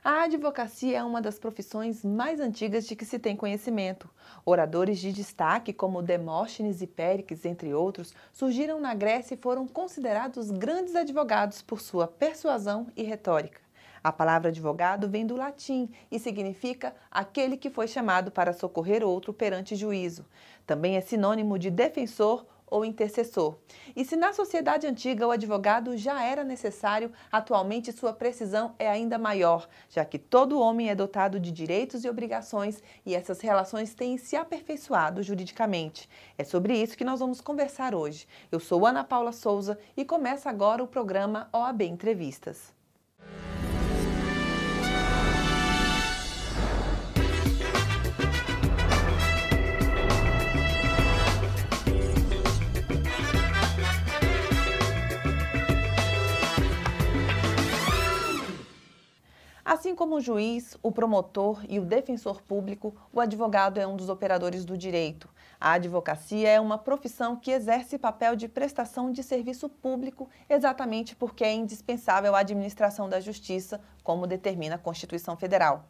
A advocacia é uma das profissões mais antigas de que se tem conhecimento. Oradores de destaque, como Demóstenes e Péricles, entre outros, surgiram na Grécia e foram considerados grandes advogados por sua persuasão e retórica. A palavra advogado vem do latim e significa aquele que foi chamado para socorrer outro perante juízo. Também é sinônimo de defensor ou intercessor. E se na sociedade antiga o advogado já era necessário, atualmente sua precisão é ainda maior, já que todo homem é dotado de direitos e obrigações e essas relações têm se aperfeiçoado juridicamente. É sobre isso que nós vamos conversar hoje. Eu sou Ana Paula Souza e começa agora o programa OAB Entrevistas. Assim como o juiz, o promotor e o defensor público, o advogado é um dos operadores do direito. A advocacia é uma profissão que exerce papel de prestação de serviço público exatamente porque é indispensável à administração da justiça, como determina a Constituição Federal.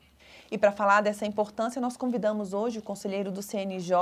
E para falar dessa importância, nós convidamos hoje o conselheiro do CNJ,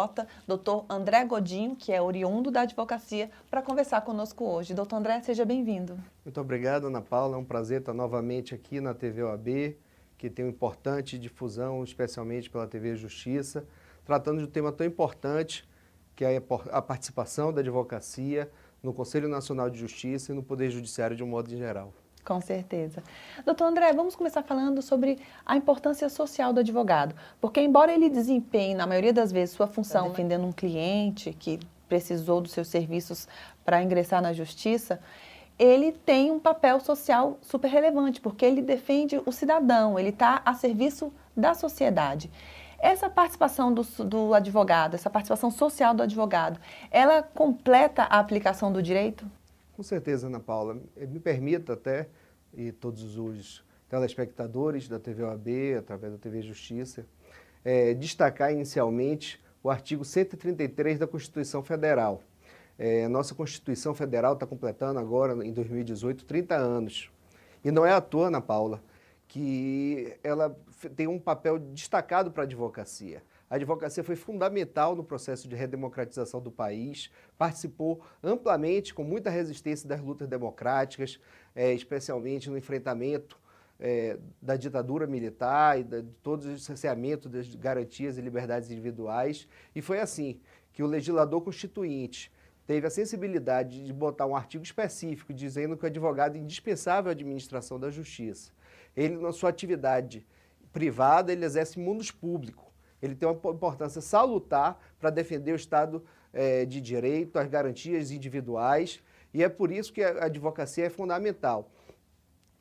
Dr. André Godinho, que é oriundo da advocacia, para conversar conosco hoje. Dr. André, seja bem-vindo. Muito obrigado, Ana Paula. É um prazer estar novamente aqui na TV OAB, que tem uma importante difusão, especialmente pela TV Justiça, tratando de um tema tão importante, que é a participação da advocacia no Conselho Nacional de Justiça e no Poder Judiciário de um modo geral. Com certeza. Doutor André, vamos começar falando sobre a importância social do advogado, porque embora ele desempenhe, na maioria das vezes, sua função defendendo um cliente que precisou dos seus serviços para ingressar na justiça, ele tem um papel social super relevante, porque ele defende o cidadão, ele está a serviço da sociedade. Essa participação do advogado, essa participação social do advogado, ela completa a aplicação do direito? Com certeza, Ana Paula. Me permita até, e todos os telespectadores da TV OAB, através da TV Justiça, destacar inicialmente o artigo 133 da Constituição Federal. Nossa Constituição Federal está completando agora, em 2018, 30 anos. E não é à toa, Ana Paula, que ela tem um papel destacado para a advocacia. A advocacia foi fundamental no processo de redemocratização do país, participou amplamente, com muita resistência das lutas democráticas, especialmente no enfrentamento da ditadura militar e de todos os cerceamentos das garantias e liberdades individuais. E foi assim que o legislador constituinte teve a sensibilidade de botar um artigo específico dizendo que o advogado é indispensável à administração da justiça. Ele, na sua atividade privada, ele exerce mundos público. Ele tem uma importância salutar para defender o Estado de Direito, as garantias individuais, e é por isso que a advocacia é fundamental.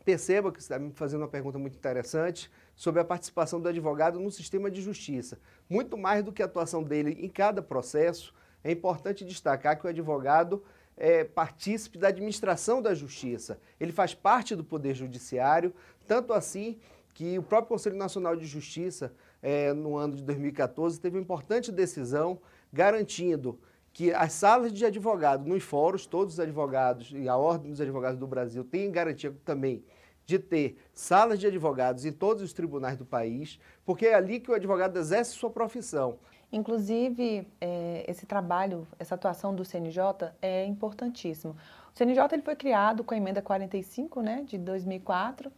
Perceba que você está me fazendo uma pergunta muito interessante sobre a participação do advogado no sistema de justiça. Muito mais do que a atuação dele em cada processo, é importante destacar que o advogado é partícipe da administração da justiça. Ele faz parte do Poder Judiciário, tanto assim que o próprio Conselho Nacional de Justiça, no ano de 2014, teve uma importante decisão garantindo que as salas de advogado nos fóruns, todos os advogados e a Ordem dos Advogados do Brasil tem garantia também de ter salas de advogados em todos os tribunais do país, porque é ali que o advogado exerce sua profissão. Inclusive, esse trabalho, essa atuação do CNJ é importantíssimo. O CNJ ele foi criado com a emenda 45, né, de 2004,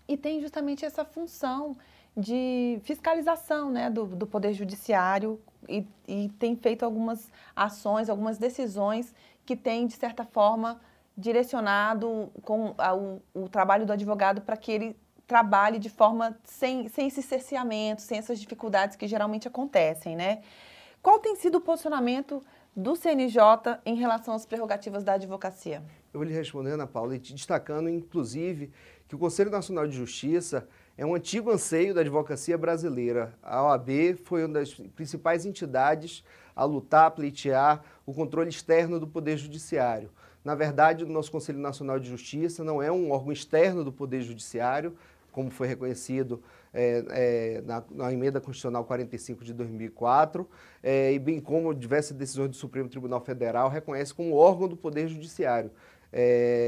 e tem justamente essa função de fiscalização, né, do Poder Judiciário e tem feito algumas ações, algumas decisões que têm, de certa forma, direcionado o trabalho do advogado para que ele trabalhe de forma sem esse cerceamento, sem essas dificuldades que geralmente acontecem, né? Qual tem sido o posicionamento do CNJ em relação às prerrogativas da advocacia? Eu vou lhe responder, Ana Paula, e destacando, inclusive, que o Conselho Nacional de Justiça é um antigo anseio da advocacia brasileira. A OAB foi uma das principais entidades a lutar, a pleitear o controle externo do Poder Judiciário. Na verdade, o nosso Conselho Nacional de Justiça não é um órgão externo do Poder Judiciário, como foi reconhecido na Emenda Constitucional 45 de 2004, e bem como diversas decisões do Supremo Tribunal Federal reconhece como órgão do Poder Judiciário.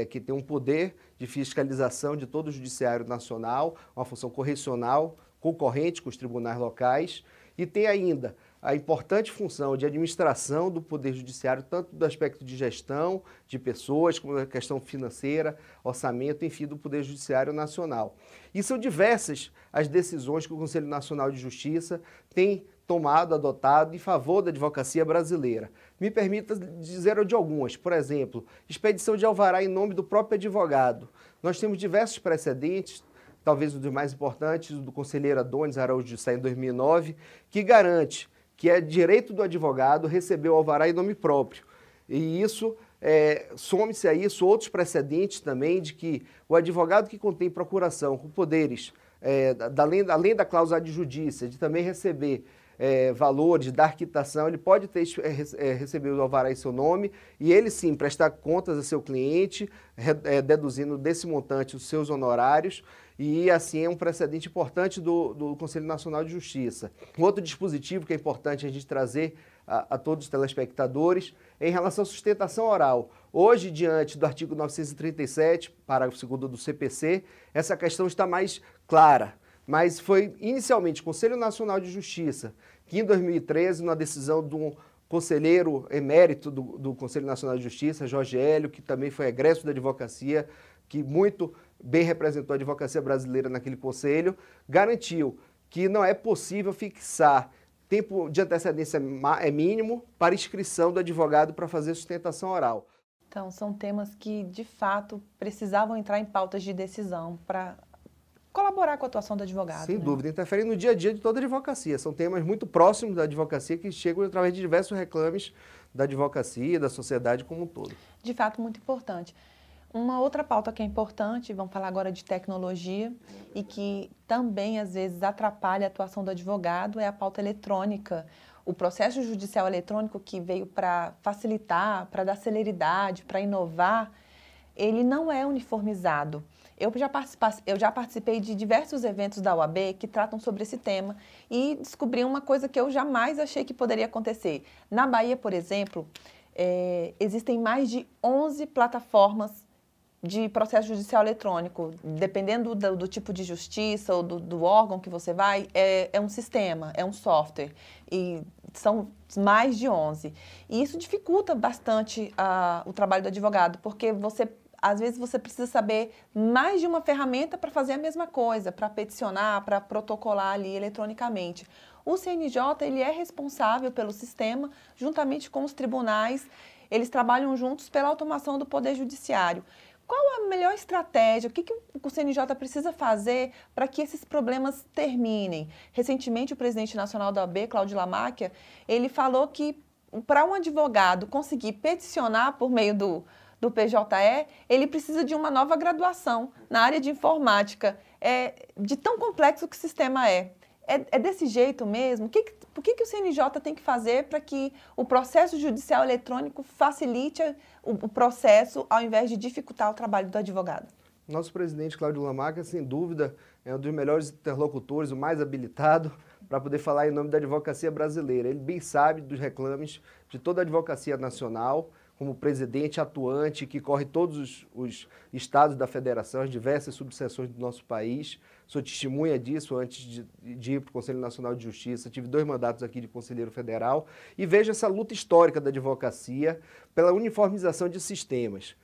que tem um poder de fiscalização de todo o Judiciário Nacional, uma função correcional, concorrente com os tribunais locais, e tem ainda a importante função de administração do Poder Judiciário, tanto do aspecto de gestão de pessoas, como da questão financeira, orçamento, enfim, do Poder Judiciário Nacional. E são diversas as decisões que o Conselho Nacional de Justiça tem tomado, adotado em favor da advocacia brasileira. Me permita dizer de algumas. Por exemplo, expedição de alvará em nome do próprio advogado. Nós temos diversos precedentes, talvez um dos mais importantes, o do conselheiro Adonis Araújo de Sá, em 2009, que garante que é direito do advogado receber o alvará em nome próprio. E isso, some-se a isso outros precedentes também de que o advogado que contém procuração com poderes, além da cláusula de judícia, de também receber valores da quitação, ele pode receber o alvará em seu nome e ele sim prestar contas a seu cliente, deduzindo desse montante os seus honorários, e assim é um precedente importante do Conselho Nacional de Justiça. Um outro dispositivo que é importante a gente trazer a todos os telespectadores é em relação à sustentação oral. Hoje, diante do artigo 937, parágrafo 2º do CPC, essa questão está mais clara. Mas foi inicialmente o Conselho Nacional de Justiça que, em 2013, numa decisão de um conselheiro emérito do Conselho Nacional de Justiça, Jorge Hélio, que também foi egresso da advocacia, que muito bem representou a advocacia brasileira naquele conselho, garantiu que não é possível fixar tempo de antecedência mínimo para inscrição do advogado para fazer sustentação oral. Então, são temas que, de fato, precisavam entrar em pautas de decisão para colaborar com a atuação do advogado. Sem dúvida, interferem no dia a dia de toda a advocacia. São temas muito próximos da advocacia que chegam através de diversos reclames da advocacia, da sociedade como um todo. De fato, muito importante. Uma outra pauta que é importante, vamos falar agora de tecnologia, e que também, às vezes, atrapalha a atuação do advogado, é a pauta eletrônica. O processo judicial eletrônico, que veio para facilitar, para dar celeridade, para inovar, ele não é uniformizado. Eu já participei de diversos eventos da OAB que tratam sobre esse tema e descobri uma coisa que eu jamais achei que poderia acontecer. Na Bahia, por exemplo, existem mais de 11 plataformas de processo judicial eletrônico. Dependendo do tipo de justiça ou do órgão que você vai, é um sistema, é um software. E são mais de 11. E isso dificulta bastante o trabalho do advogado, porque às vezes você precisa saber mais de uma ferramenta para fazer a mesma coisa, para peticionar, para protocolar ali eletronicamente. O CNJ, ele é responsável pelo sistema, juntamente com os tribunais, eles trabalham juntos pela automação do Poder Judiciário. Qual a melhor estratégia? O que o CNJ precisa fazer para que esses problemas terminem? Recentemente, o presidente nacional da OAB, Cláudio Lamáquia, ele falou que para um advogado conseguir peticionar por meio do PJE, ele precisa de uma nova graduação na área de informática. De tão complexo que o sistema é. É desse jeito mesmo? Por que o CNJ tem que fazer para que o processo judicial eletrônico facilite o processo, ao invés de dificultar o trabalho do advogado? Nosso presidente Cláudio Lamáquia, sem dúvida, é um dos melhores interlocutores, o mais habilitado para poder falar em nome da advocacia brasileira. Ele bem sabe dos reclames de toda a advocacia nacional, como presidente atuante, que corre todos os estados da federação, as diversas subseções do nosso país. Sou testemunha disso antes de ir para o Conselho Nacional de Justiça. Tive 2 mandatos aqui de conselheiro federal e vejo essa luta histórica da advocacia pela uniformização de sistemas.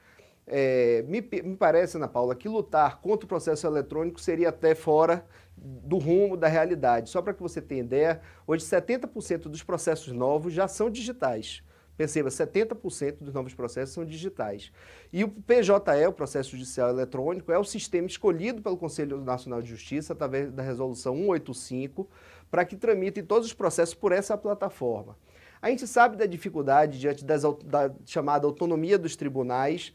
Me parece, Ana Paula, que lutar contra o processo eletrônico seria até fora do rumo da realidade. Só para que você tenha ideia, hoje 70% dos processos novos já são digitais. Perceba, 70% dos novos processos são digitais. E o PJE, o Processo Judicial Eletrônico, é o sistema escolhido pelo Conselho Nacional de Justiça, através da Resolução 185, para que tramitem todos os processos por essa plataforma. A gente sabe da dificuldade diante da chamada autonomia dos tribunais,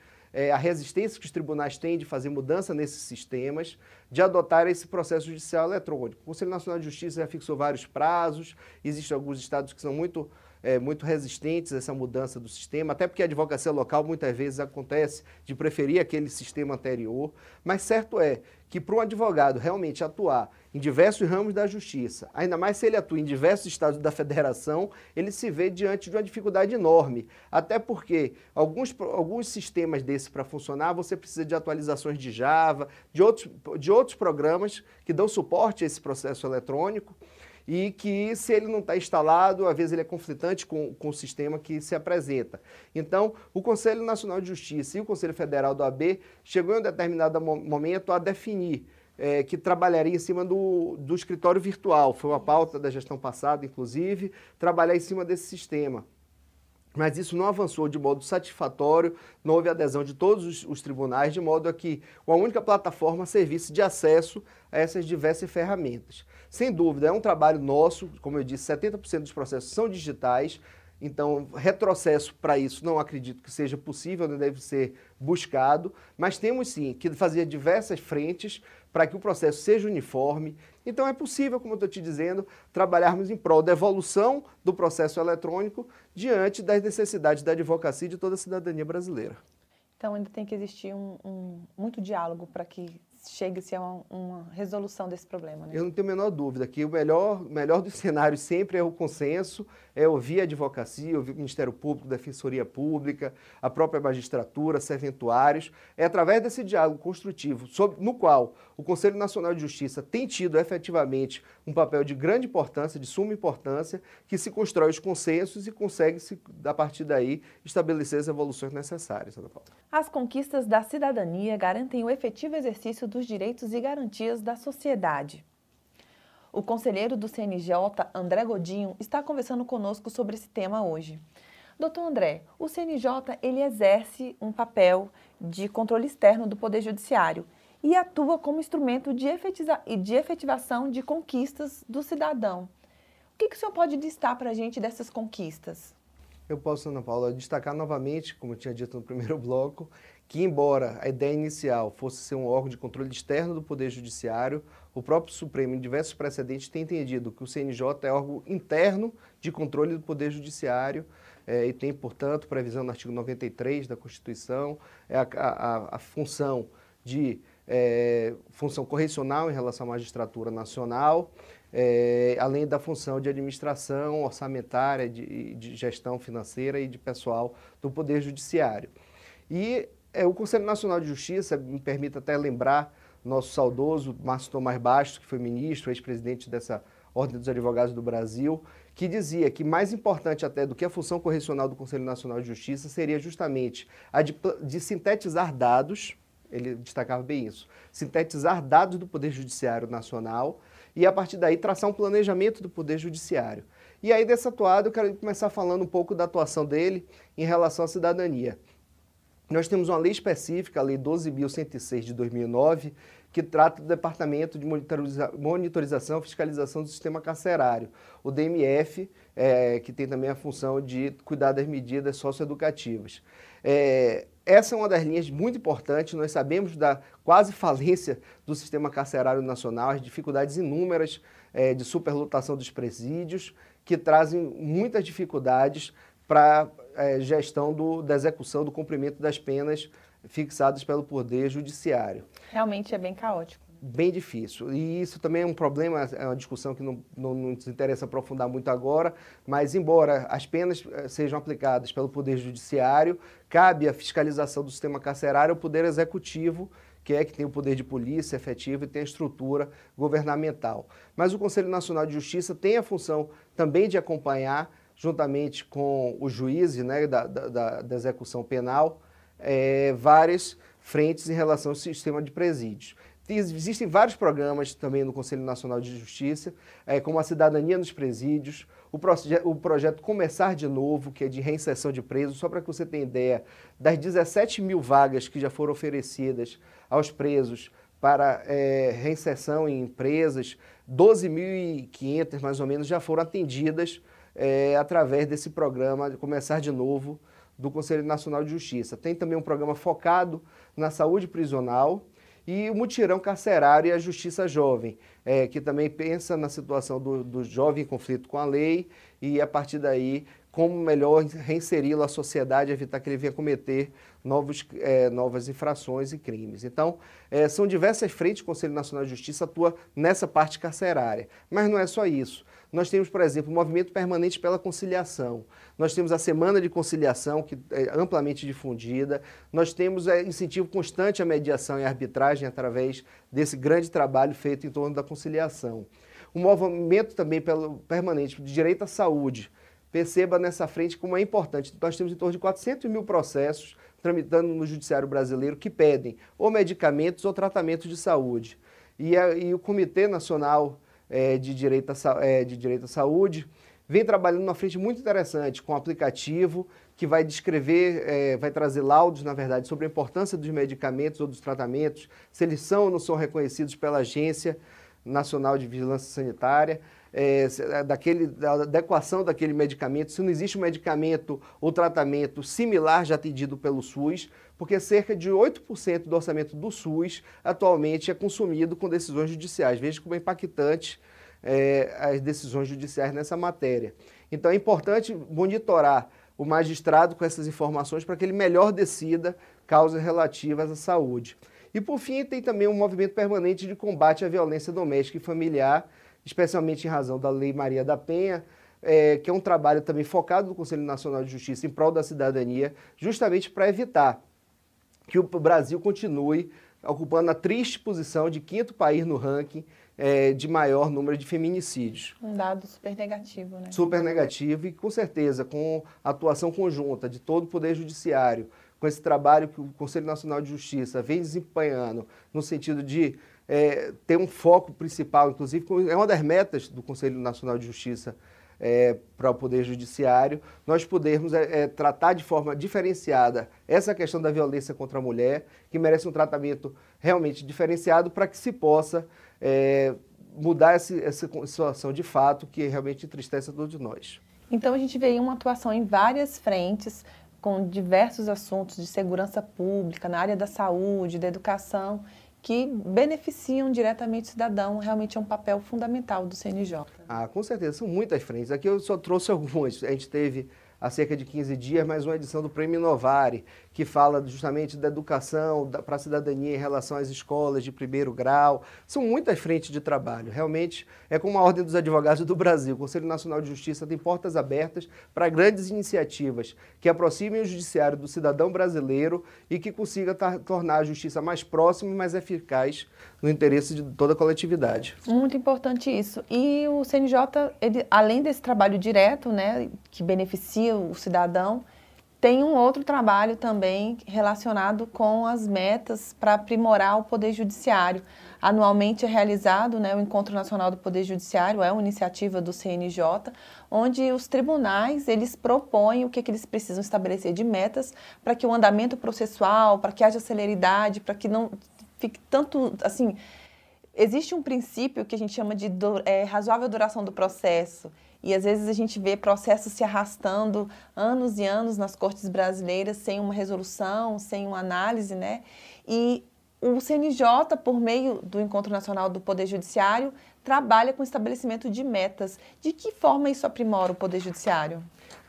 a resistência que os tribunais têm de fazer mudança nesses sistemas, de adotar esse processo judicial eletrônico. O Conselho Nacional de Justiça já fixou vários prazos, existem alguns estados que são muito muito resistentes a essa mudança do sistema, até porque a advocacia local muitas vezes acontece de preferir aquele sistema anterior, mas certo é que para um advogado realmente atuar em diversos ramos da justiça, ainda mais se ele atua em diversos estados da federação, ele se vê diante de uma dificuldade enorme, até porque alguns sistemas desses para funcionar, você precisa de atualizações de Java, de outros programas que dão suporte a esse processo eletrônico, e que, se ele não está instalado, às vezes ele é conflitante com o sistema que se apresenta. Então, o Conselho Nacional de Justiça e o Conselho Federal do AB chegou em um determinado momento a definir que trabalharia em cima do escritório virtual. Foi uma pauta da gestão passada, inclusive, trabalhar em cima desse sistema. Mas isso não avançou de modo satisfatório, não houve adesão de todos os tribunais, de modo a que uma única plataforma servisse de acesso a essas diversas ferramentas. Sem dúvida, é um trabalho nosso, como eu disse, 70% dos processos são digitais, então retrocesso para isso não acredito que seja possível, não deve ser buscado, mas temos sim que fazer diversas frentes para que o processo seja uniforme. Então é possível, como eu estou te dizendo, trabalharmos em prol da evolução do processo eletrônico diante das necessidades da advocacia e de toda a cidadania brasileira. Então ainda tem que existir muito diálogo para que chegue-se a uma resolução desse problema, né? Eu não tenho a menor dúvida que o melhor dos cenários sempre é o consenso, é ouvir a advocacia, ouvir o Ministério Público, Defensoria Pública, a própria magistratura, serventuários. É através desse diálogo construtivo, no qual o Conselho Nacional de Justiça tem tido efetivamente um papel de grande importância, de suma importância, que se constrói os consensos e consegue-se, a partir daí, estabelecer as evoluções necessárias, Ana Paula. As conquistas da cidadania garantem o efetivo exercício dos direitos e garantias da sociedade. O conselheiro do CNJ, André Godinho, está conversando conosco sobre esse tema hoje. Doutor André, o CNJ ele exerce um papel de controle externo do Poder Judiciário e atua como instrumento de efetivação de conquistas do cidadão. O que o senhor pode destacar para a gente dessas conquistas? Eu posso, Ana Paula, destacar novamente, como eu tinha dito no primeiro bloco, que embora a ideia inicial fosse ser um órgão de controle externo do Poder Judiciário, o próprio Supremo, em diversos precedentes, tem entendido que o CNJ é órgão interno de controle do Poder Judiciário e tem, portanto, previsão no artigo 93 da Constituição, a função de função correcional em relação à magistratura nacional, além da função de administração orçamentária, de gestão financeira e de pessoal do Poder Judiciário. E o Conselho Nacional de Justiça, me permite até lembrar, nosso saudoso Márcio Tomás Bastos, que foi ministro, ex-presidente dessa Ordem dos Advogados do Brasil, que dizia que mais importante até do que a função correcional do Conselho Nacional de Justiça seria justamente a de sintetizar dados, ele destacava bem isso, sintetizar dados do Poder Judiciário Nacional e, a partir daí, traçar um planejamento do Poder Judiciário. E aí, dessa atuada, eu quero começar falando um pouco da atuação dele em relação à cidadania. Nós temos uma lei específica, a Lei 12.106 de 2009, que trata do Departamento de Monitorização e Fiscalização do Sistema Carcerário, o DMF, que tem também a função de cuidar das medidas socioeducativas. Essa é uma das linhas muito importantes, nós sabemos da quase falência do sistema carcerário nacional, as dificuldades inúmeras de superlotação dos presídios, que trazem muitas dificuldades para a gestão da execução, do cumprimento das penas fixadas pelo Poder Judiciário. Realmente é bem caótico. Bem difícil. E isso também é um problema, é uma discussão que não nos interessa aprofundar muito agora, mas embora as penas sejam aplicadas pelo Poder Judiciário, cabe a fiscalização do sistema carcerário ao Poder Executivo, que tem o poder de polícia efetivo e tem a estrutura governamental. Mas o Conselho Nacional de Justiça tem a função também de acompanhar, juntamente com os juízes, né, da execução penal, várias frentes em relação ao sistema de presídios. Existem vários programas também no Conselho Nacional de Justiça, como a Cidadania nos Presídios, o projeto Começar de Novo, que é de reinserção de presos, só para que você tenha ideia, das 17 mil vagas que já foram oferecidas aos presos para reinserção em empresas, 12.500 mais ou menos já foram atendidas através desse programa de Começar de Novo do Conselho Nacional de Justiça. Tem também um programa focado na saúde prisional e o Mutirão Carcerário e a Justiça Jovem, que também pensa na situação do jovem em conflito com a lei e, a partir daí, como melhor reinseri-lo à sociedade, evitar que ele venha cometer novas infrações e crimes. Então, são diversas frentes que o Conselho Nacional de Justiça atua nessa parte carcerária. Mas não é só isso. Nós temos, por exemplo, o Movimento Permanente pela Conciliação. Nós temos a Semana de Conciliação, que é amplamente difundida. Nós temos incentivo constante à mediação e à arbitragem através desse grande trabalho feito em torno da conciliação. O movimento também permanente de direito à saúde. Perceba nessa frente como é importante. Nós temos em torno de 400 mil processos tramitando no Judiciário Brasileiro que pedem ou medicamentos ou tratamentos de saúde. E o Comitê Nacional de Direito à Saúde vem trabalhando numa frente muito interessante, com um aplicativo que vai descrever, vai trazer laudos, na verdade, sobre a importância dos medicamentos ou dos tratamentos, se eles são ou não são reconhecidos pela Agência Nacional de Vigilância Sanitária, da adequação daquele medicamento, se não existe um medicamento ou tratamento similar já atendido pelo SUS, porque cerca de 8% do orçamento do SUS atualmente é consumido com decisões judiciais. Veja como é impactante as decisões judiciais nessa matéria. Então é importante monitorar o magistrado com essas informações para que ele melhor decida causas relativas à saúde. E por fim tem também um movimento permanente de combate à violência doméstica e familiar, especialmente em razão da Lei Maria da Penha, que é um trabalho também focado do Conselho Nacional de Justiça em prol da cidadania, justamente para evitar que o Brasil continue ocupando a triste posição de 5º país no ranking de maior número de feminicídios. Um dado super negativo, né? Super negativo e, com certeza, com a atuação conjunta de todo o Poder Judiciário, com esse trabalho que o Conselho Nacional de Justiça vem desempenhando no sentido de ter um foco principal, inclusive, é uma das metas do Conselho Nacional de Justiça para o Poder Judiciário, nós podermos tratar de forma diferenciada essa questão da violência contra a mulher, que merece um tratamento realmente diferenciado para que se possa mudar essa situação de fato que realmente entristece a todos nós. Então a gente vê uma atuação em várias frentes, com diversos assuntos de segurança pública, na área da saúde, da educação, que beneficiam diretamente o cidadão, realmente é um papel fundamental do CNJ. Ah, com certeza, são muitas frentes. Aqui eu só trouxe algumas. A gente teve há cerca de 15 dias mais uma edição do Prêmio Inovare, que fala justamente da educação para a cidadania em relação às escolas de primeiro grau. São muitas frentes de trabalho. Realmente é como a Ordem dos Advogados do Brasil. O Conselho Nacional de Justiça tem portas abertas para grandes iniciativas que aproximem o judiciário do cidadão brasileiro e que consiga tornar a justiça mais próxima e mais eficaz no interesse de toda a coletividade. Muito importante isso. E o CNJ, ele, além desse trabalho direto, né, que beneficia o cidadão, tem um outro trabalho também relacionado com as metas para aprimorar o Poder Judiciário. Anualmente é realizado, né, o Encontro Nacional do Poder Judiciário, é uma iniciativa do CNJ, onde os tribunais eles propõem o que eles precisam estabelecer de metas para que o andamento processual, para que haja celeridade, para que não fique tanto, assim, existe um princípio que a gente chama de razoável duração do processo. E às vezes a gente vê processos se arrastando anos e anos nas cortes brasileiras sem uma resolução, sem uma análise, né? E o CNJ, por meio do Encontro Nacional do Poder Judiciário, trabalha com o estabelecimento de metas. De que forma isso aprimora o Poder Judiciário?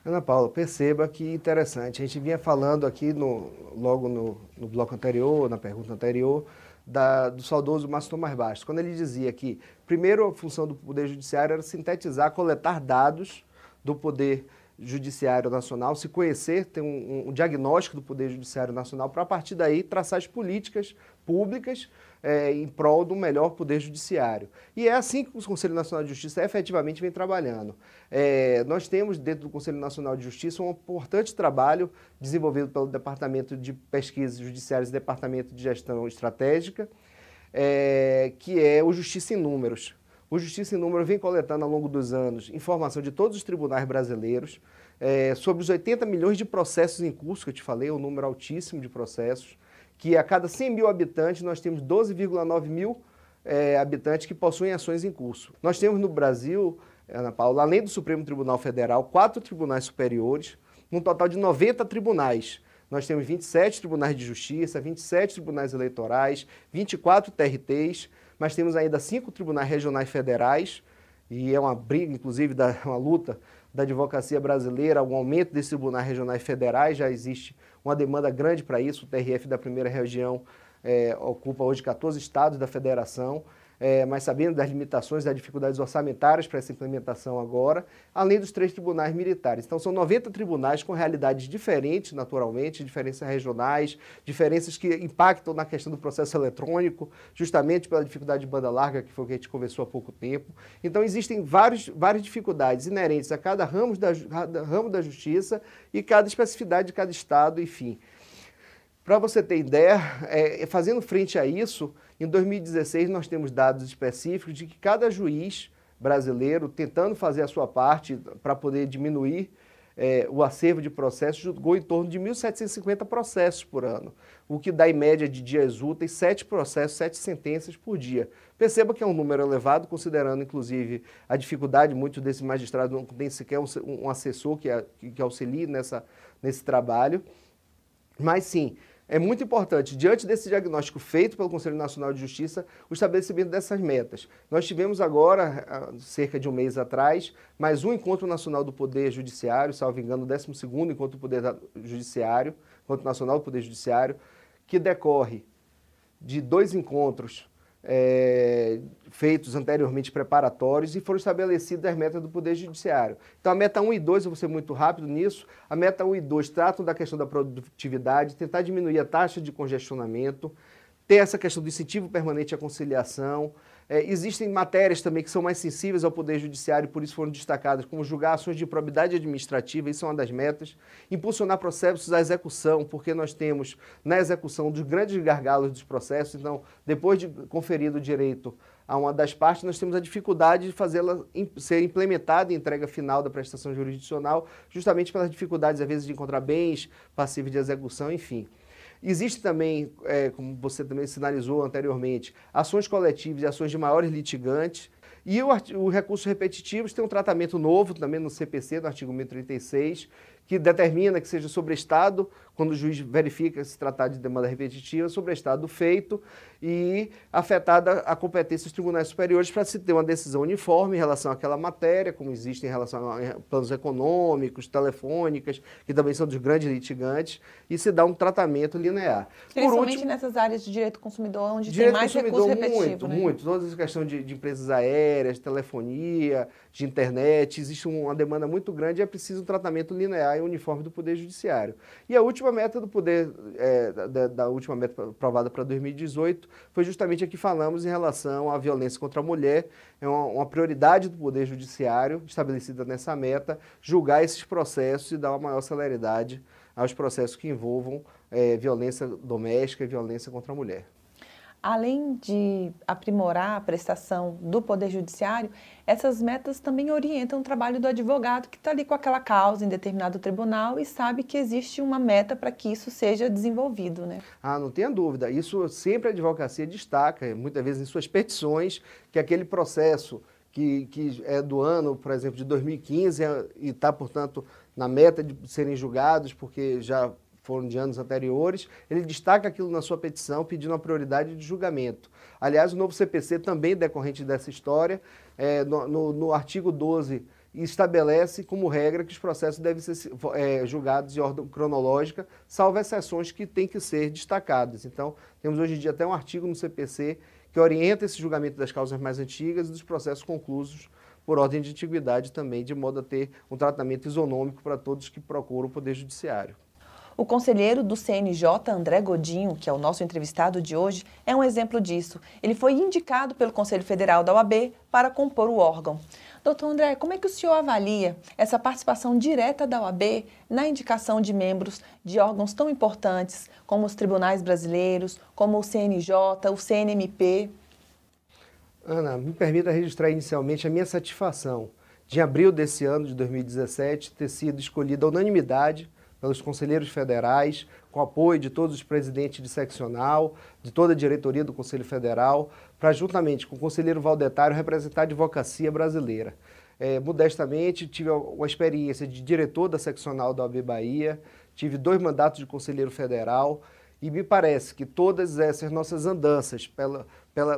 Ana Paula, perceba que interessante. A gente vinha falando aqui logo no bloco anterior, na pergunta anterior, do saudoso Márcio Tomás Bastos, quando ele dizia que, primeiro, a função do Poder Judiciário era sintetizar, coletar dados do Poder Judiciário Nacional, se conhecer, ter um diagnóstico do Poder Judiciário Nacional, para, a partir daí, traçar as políticas públicas em prol do melhor Poder Judiciário. E é assim que o Conselho Nacional de Justiça efetivamente vem trabalhando. Nós temos, dentro do Conselho Nacional de Justiça, um importante trabalho desenvolvido pelo Departamento de Pesquisas Judiciárias e Departamento de Gestão Estratégica, que é o Justiça em Números. O Justiça em Números vem coletando ao longo dos anos informação de todos os tribunais brasileiros sobre os 80 milhões de processos em curso, que eu te falei, um número altíssimo de processos, que a cada 100 mil habitantes nós temos 12,9 mil habitantes que possuem ações em curso. Nós temos no Brasil, Ana Paula, além do Supremo Tribunal Federal, 4 tribunais superiores, num total de 90 tribunais. Nós temos 27 tribunais de justiça, 27 tribunais eleitorais, 24 TRTs, mas temos ainda 5 tribunais regionais federais e é uma briga, inclusive, uma luta da advocacia brasileira, um aumento desses tribunais regionais federais, já existe uma demanda grande para isso, o TRF da primeira região ocupa hoje 14 estados da federação, mas sabendo das limitações, das dificuldades orçamentárias para essa implementação agora, além dos 3 tribunais militares. Então, são 90 tribunais com realidades diferentes, naturalmente, diferenças regionais, diferenças que impactam na questão do processo eletrônico, justamente pela dificuldade de banda larga, que foi o que a gente conversou há pouco tempo. Então, existem várias dificuldades inerentes a cada ramo da justiça e cada especificidade de cada estado, enfim. Para você ter ideia, fazendo frente a isso, em 2016 nós temos dados específicos de que cada juiz brasileiro, tentando fazer a sua parte para poder diminuir o acervo de processos, julgou em torno de 1.750 processos por ano, o que dá em média de dias úteis 7 processos, 7 sentenças por dia. Perceba que é um número elevado, considerando inclusive a dificuldade, muitos desses magistrados não têm sequer um assessor que auxilie nesse trabalho, mas sim, é muito importante, diante desse diagnóstico feito pelo Conselho Nacional de Justiça, o estabelecimento dessas metas. Nós tivemos agora, cerca de um mês atrás, mais um Encontro Nacional do Poder Judiciário, salvo engano, o 12º Encontro Nacional do Poder Judiciário, que decorre de 2 encontros feitos anteriormente preparatórios e foram estabelecidas as metas do Poder Judiciário. Então, a meta 1 e 2, eu vou ser muito rápido nisso, a meta 1 e 2 tratam da questão da produtividade, tentar diminuir a taxa de congestionamento, ter essa questão do incentivo permanente à conciliação. Existem matérias também que são mais sensíveis ao Poder Judiciário, por isso foram destacadas, como julgar ações de improbidade administrativa, isso é uma das metas. Impulsionar processos à execução, porque nós temos na execução dos grandes gargalos dos processos, então, depois de conferido o direito a uma das partes, nós temos a dificuldade de fazê-la ser implementada em entrega final da prestação jurisdicional, justamente pelas dificuldades, às vezes, de encontrar bens passíveis de execução, enfim. Existe também, como você também sinalizou anteriormente, ações coletivas e ações de maiores litigantes. E o recursos repetitivos tem um tratamento novo também no CPC, no artigo 1036, que determina que seja sobrestado, quando o juiz verifica se tratar de demanda repetitiva, sobrestado o feito e afetada a competência dos tribunais superiores para se ter uma decisão uniforme em relação àquela matéria, como existe em relação a planos econômicos, telefônicas, que também são dos grandes litigantes, e se dá um tratamento linear. Principalmente nessas áreas de direito do consumidor, onde tem mais recurso repetitivo. Muito. Todas as questões de empresas aéreas, telefonia, de internet, existe uma demanda muito grande e é preciso um tratamento linear e uniforme do Poder Judiciário. E a última meta do Poder, da última meta aprovada para 2018, foi justamente a que falamos em relação à violência contra a mulher. É uma prioridade do Poder Judiciário, estabelecida nessa meta, julgar esses processos e dar uma maior celeridade aos processos que envolvam violência doméstica e violência contra a mulher. Além de aprimorar a prestação do Poder Judiciário, essas metas também orientam o trabalho do advogado que está ali com aquela causa em determinado tribunal e sabe que existe uma meta para que isso seja desenvolvido, né? Ah, não tenha dúvida. Isso sempre a advocacia destaca, muitas vezes em suas petições, que aquele processo que é do ano, por exemplo, de 2015 e está, portanto, na meta de serem julgados, porque já foram de anos anteriores, ele destaca aquilo na sua petição, pedindo uma prioridade de julgamento. Aliás, o novo CPC também decorrente dessa história, no artigo 12, estabelece como regra que os processos devem ser julgados em ordem cronológica, salvo exceções que têm que ser destacadas. Então, temos hoje em dia até um artigo no CPC que orienta esse julgamento das causas mais antigas e dos processos conclusos por ordem de antiguidade também, de modo a ter um tratamento isonômico para todos que procuram o Poder Judiciário. O conselheiro do CNJ, André Godinho, que é o nosso entrevistado de hoje, é um exemplo disso. Ele foi indicado pelo Conselho Federal da OAB para compor o órgão. Doutor André, como é que o senhor avalia essa participação direta da OAB na indicação de membros de órgãos tão importantes como os tribunais brasileiros, como o CNJ, o CNMP? Ana, me permita registrar inicialmente a minha satisfação de, em abril desse ano, de 2017, ter sido escolhida à unanimidade pelos conselheiros federais, com apoio de todos os presidentes de seccional, de toda a diretoria do Conselho Federal, para, juntamente com o conselheiro Valdetário, representar a advocacia brasileira. Modestamente, tive uma experiência de diretor da seccional da OAB Bahia, tive 2 mandatos de conselheiro federal E me parece que todas essas nossas andanças,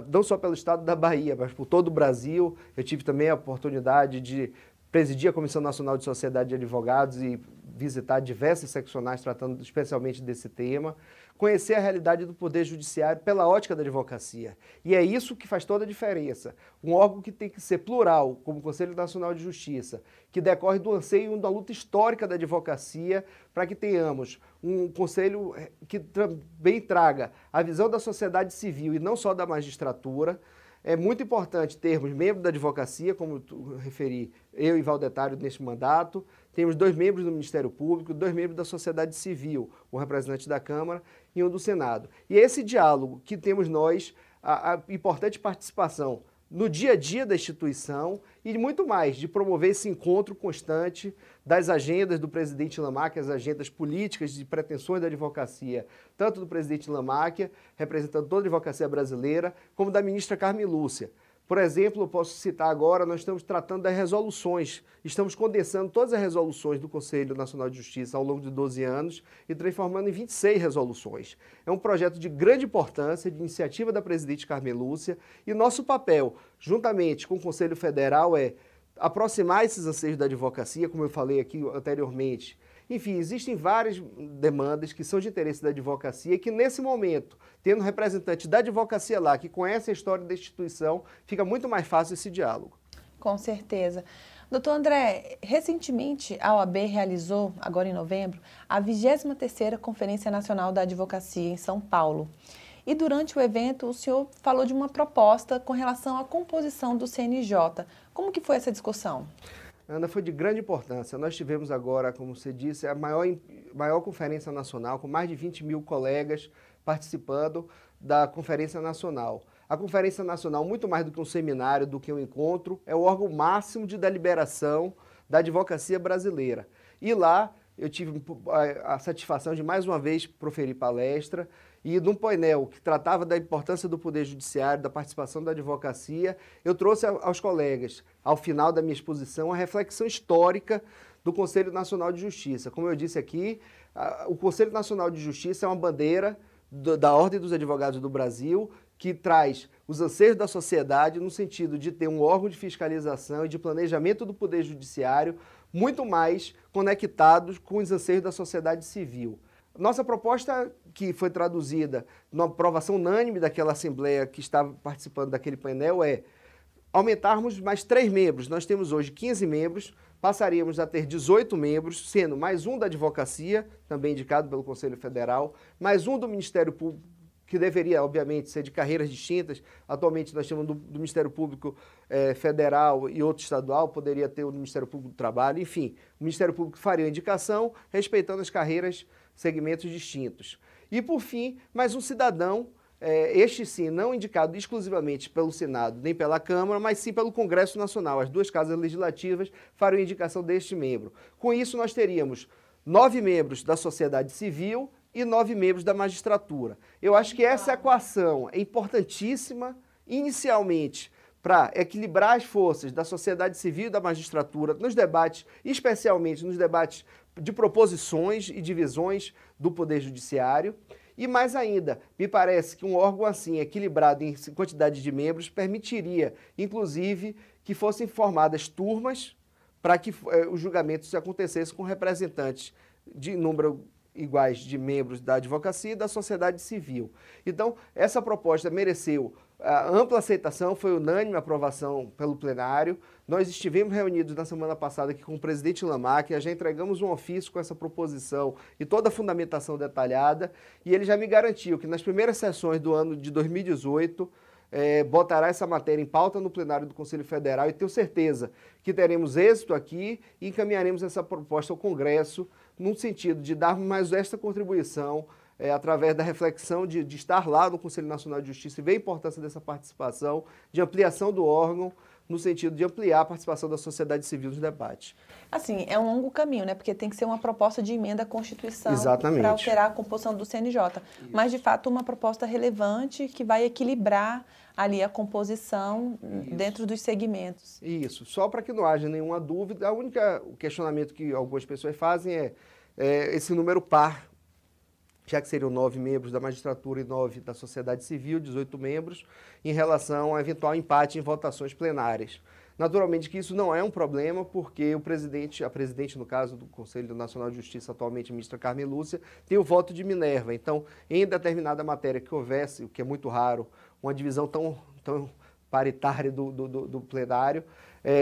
não só pelo estado da Bahia, mas por todo o Brasil, eu tive também a oportunidade de presidir a Comissão Nacional de Sociedade de Advogados e visitar diversas seccionais tratando especialmente desse tema, conhecer a realidade do Poder Judiciário pela ótica da advocacia. E é isso que faz toda a diferença. Um órgão que tem que ser plural, como o Conselho Nacional de Justiça, que decorre do anseio da luta histórica da advocacia, para que tenhamos um conselho que também traga a visão da sociedade civil e não só da magistratura. É muito importante termos membros da advocacia, como eu referi, eu e Valdetário neste mandato. Temos 2 membros do Ministério Público, 2 membros da sociedade civil, um representante da Câmara e um do Senado. E esse diálogo que temos nós, a importante participação no dia a dia da instituição e muito mais, de promover esse encontro constante das agendas do presidente Lamacchia, as agendas políticas de pretensões da advocacia, tanto do presidente Lamacchia, representando toda a advocacia brasileira, como da ministra Carmen Lúcia. Por exemplo, eu posso citar agora, nós estamos tratando das resoluções, estamos condensando todas as resoluções do Conselho Nacional de Justiça ao longo de 12 anos e transformando em 26 resoluções. É um projeto de grande importância, de iniciativa da presidente Carmen Lúcia, e nosso papel, juntamente com o Conselho Federal, é aproximar esses anseios da advocacia, como eu falei aqui anteriormente. Enfim, existem várias demandas que são de interesse da advocacia e que, nesse momento, tendo representantes da advocacia lá, que conhecem a história da instituição, fica muito mais fácil esse diálogo. Com certeza. Doutor André, recentemente a OAB realizou, agora em novembro, a 23ª Conferência Nacional da Advocacia em São Paulo. E durante o evento, o senhor falou de uma proposta com relação à composição do CNJ. Como que foi essa discussão? Ana, foi de grande importância. Nós tivemos agora, como você disse, a maior conferência nacional, com mais de 20 mil colegas participando da Conferência Nacional. A Conferência Nacional, muito mais do que um seminário, do que um encontro, é o órgão máximo de deliberação da advocacia brasileira. E lá eu tive a satisfação de, mais uma vez, proferir palestra. E num painel que tratava da importância do Poder Judiciário, da participação da advocacia, eu trouxe aos colegas, ao final da minha exposição, a reflexão histórica do Conselho Nacional de Justiça. Como eu disse aqui, o Conselho Nacional de Justiça é uma bandeira da Ordem dos Advogados do Brasil, que traz os anseios da sociedade no sentido de ter um órgão de fiscalização e de planejamento do Poder Judiciário muito mais conectados com os anseios da sociedade civil. Nossa proposta, que foi traduzida na aprovação unânime daquela Assembleia que estava participando daquele painel, é aumentarmos mais 3 membros. Nós temos hoje 15 membros, passaríamos a ter 18 membros, sendo mais um da advocacia, também indicado pelo Conselho Federal, mais um do Ministério Público, que deveria, obviamente, ser de carreiras distintas. Atualmente nós temos do Ministério Público Federal e outro estadual, poderia ter o Ministério Público do Trabalho, enfim, o Ministério Público faria a indicação, respeitando as carreiras, segmentos distintos. E, por fim, mais um cidadão, este sim, não indicado exclusivamente pelo Senado nem pela Câmara, mas sim pelo Congresso Nacional. As 2 casas legislativas fariam a indicação deste membro. Com isso, nós teríamos 9 membros da sociedade civil e 9 membros da magistratura. Eu acho que essa equação é importantíssima, inicialmente, para equilibrar as forças da sociedade civil e da magistratura nos debates, especialmente nos debates de proposições e divisões do Poder Judiciário. E mais ainda, me parece que um órgão assim, equilibrado em quantidade de membros, permitiria, inclusive, que fossem formadas turmas para que os julgamentos acontecessem com representantes de número iguais de membros da advocacia e da sociedade civil. Então, essa proposta mereceu a ampla aceitação, foi unânime a aprovação pelo plenário. Nós estivemos reunidos na semana passada aqui com o presidente Lamacchia, já entregamos um ofício com essa proposição e toda a fundamentação detalhada, e ele já me garantiu que nas primeiras sessões do ano de 2018, botará essa matéria em pauta no plenário do Conselho Federal, e tenho certeza que teremos êxito aqui e encaminharemos essa proposta ao Congresso no sentido de darmos mais esta contribuição através da reflexão de estar lá no Conselho Nacional de Justiça e ver a importância dessa participação, de ampliação do órgão, no sentido de ampliar a participação da sociedade civil nos debates. Assim, é um longo caminho, né? Porque tem que ser uma proposta de emenda à Constituição para alterar a composição do CNJ. Isso. Mas, de fato, uma proposta relevante que vai equilibrar ali a composição dentro dos segmentos. Isso. Só para que não haja nenhuma dúvida, o questionamento que algumas pessoas fazem é esse número par já que seriam 9 membros da magistratura e 9 da sociedade civil, 18 membros, em relação a eventual empate em votações plenárias. Naturalmente que isso não é um problema, porque a presidente, no caso do Conselho Nacional de Justiça, atualmente a ministra Carmen Lúcia, tem o voto de Minerva. Então, em determinada matéria que houvesse, o que é muito raro, uma divisão tão paritária do plenário,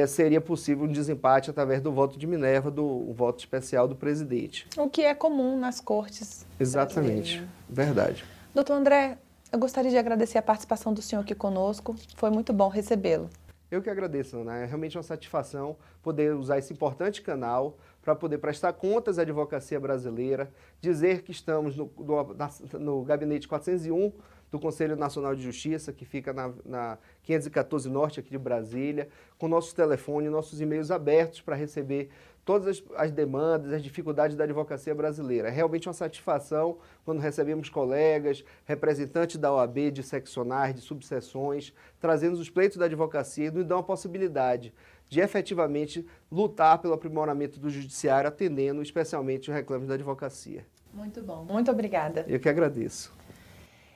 seria possível um desempate através do voto de Minerva, do voto especial do presidente. O que é comum nas cortes. Exatamente, verdade. Doutor André, eu gostaria de agradecer a participação do senhor aqui conosco. Foi muito bom recebê-lo. Eu que agradeço, Ana. É realmente uma satisfação poder usar esse importante canal para poder prestar contas à advocacia brasileira, dizer que estamos no gabinete 401 do Conselho Nacional de Justiça, que fica na 514 Norte, aqui de Brasília, com nossos telefones, nossos e-mails abertos para receber todas as demandas, as dificuldades da advocacia brasileira. É realmente uma satisfação quando recebemos colegas, representantes da OAB, de seccionais, de subseções, trazendo os pleitos da advocacia e nos dão a possibilidade de efetivamente lutar pelo aprimoramento do judiciário, atendendo especialmente os reclames da advocacia. Muito bom. Muito obrigada. Eu que agradeço.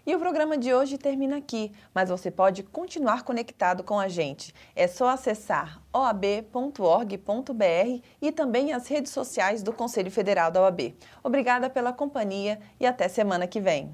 E o programa de hoje termina aqui, mas você pode continuar conectado com a gente. É só acessar oab.org.br e também as redes sociais do Conselho Federal da OAB. Obrigada pela companhia e até semana que vem.